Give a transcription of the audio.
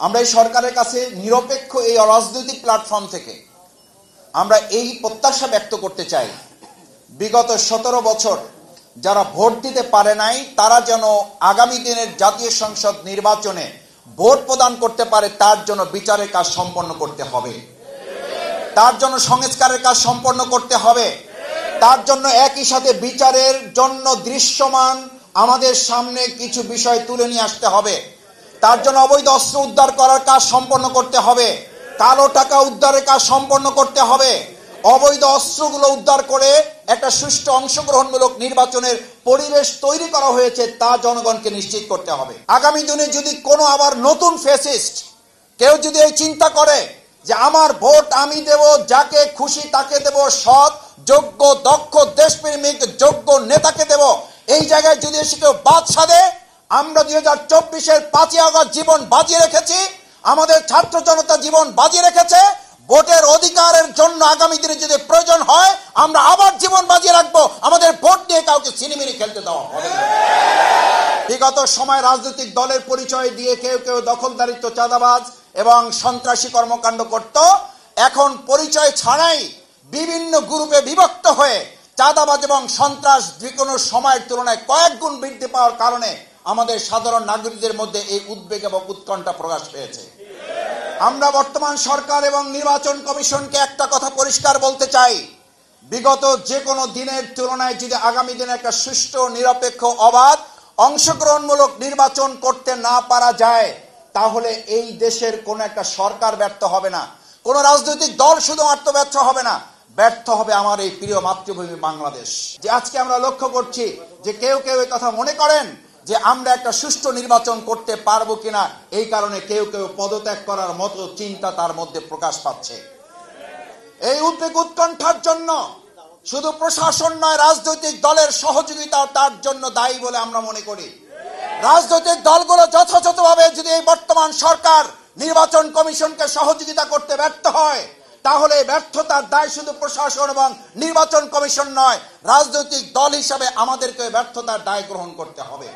আমরা এই সরকারের কাছে নিরপেক্ষ এই রাজনৈতিক প্ল্যাটফর্ম থেকে আমরা এই প্রত্যাশা ব্যক্ত করতে চাই, বিগত 17 বছর যারা ভোট দিতে পারে নাই তারা যেন আগামী দিনের জাতীয় সংসদ নির্বাচনে ভোট প্রদান করতে পারে, তার জন্য বিচারের কাজ সম্পন্ন করতে হবে, তার জন্য সংস্কারের কাজ সম্পন্ন করতে হবে, তার জন্য একই সাথে বিচারের জন্য দৃশ্যমান আমাদের সামনে কিছু বিষয় তুলে নিয়ে আসতে হবে, তার জন্য অবৈধ অস্ত্র উদ্ধার করার কাজ সম্পন্ন করতে হবে, কালো টাকা উদ্ধারের কাজ সম্পন্ন করতে হবে, অবৈধ অস্ত্রগুলো উদ্ধার করে একটা সুষ্ঠু অংশগ্রহণমূলক নির্বাচনের পরিবেশ তৈরি করা হয়েছে তা জনগণকে নিশ্চিত করতে হবে। আগামী দিনে যদি কোনো আবার নতুন ফ্যাসিস্ট কেউ যদি এই চিন্তা করে যে আমার ভোট আমি দেব, যাকে খুশি তাকে দেব, সৎ যোগ্য দক্ষ দেশপ্রেমিক যোগ্য নেতাকে দেব, এই জায়গায় যদি এসে কেউ বাদ সাধে, আমরা 2024-এর 5ই আগস্ট জীবন বাজিয়ে রেখেছি, আমাদের ছাত্র জনতা জীবন বাজিয়ে রেখেছে, ভোটের অধিকারের জন্য আগামী দিনে যদি প্রয়োজন হয় আমরা আবার জীবন বাজিয়ে রাখবো। আমাদের ভোট নিয়ে কাউকে ছিনিমিনি খেলতে দেওয়া হবে না। বিগত সময় রাজনৈতিক দলের পরিচয় দিয়ে কেউ কেউ দখলদারিত্ব, চাঁদাবাজ এবং সন্ত্রাসী কর্মকাণ্ড করত, এখন পরিচয় ছাড়াই বিভিন্ন গ্রুপে বিভক্ত হয়ে চাঁদাবাজ এবং সন্ত্রাস যেকোনো সময়ের তুলনায় কয়েক গুণ বৃদ্ধি পাওয়ার কারণে আমাদের সাধারণ নাগরিকদের মধ্যে এই উদ্বেগ এবং উৎকণ্ঠা প্রকাশ পেয়েছে। আমরা বর্তমান সরকার এবং নির্বাচন কমিশনকে একটা কথা পরিষ্কার বলতে চাই, বিগত যে কোনো দিনের তুলনায় যদি আগামী দিনে একটা সুষ্ঠু নিরপেক্ষ অবাধ অংশগ্রহণমূলক নির্বাচন করতে না পারা যায় তাহলে এই দেশের কোন একটা সরকার ব্যর্থ হবে না, কোন রাজনৈতিক দল শুধুমাত্র ব্যর্থ হবে না, ব্যর্থ হবে আমার এই প্রিয় মাতৃভূমি বাংলাদেশ। যে আজকে আমরা লক্ষ্য করছি যে কেউ কেউ এই কথা মনে করেন যে আমরা একটা সুষ্ঠু নির্বাচন করতে পারবো কিনা, এই কারণে কেউ কেউ পদত্যাগ করার মতো চিন্তা তার মধ্যে প্রকাশ পাচ্ছে। এই উদ্বেগ উৎকণ্ঠার জন্য শুধু প্রশাসন নয়, রাজনৈতিক দলের সহযোগিতা তার জন্য দায়ী বলে আমরা মনে করি। রাজনৈতিক দলগুলো যথাযথভাবে যদি এই বর্তমান সরকার নির্বাচন কমিশনকে সহযোগিতা করতে ব্যর্থ হয় তাহলে ব্যর্থতার দায় শুধু প্রশাসন এবং নির্বাচন কমিশন নয়, রাজনৈতিক দল হিসাবে আমাদেরকে ব্যর্থতার দায় গ্রহণ করতে হবে।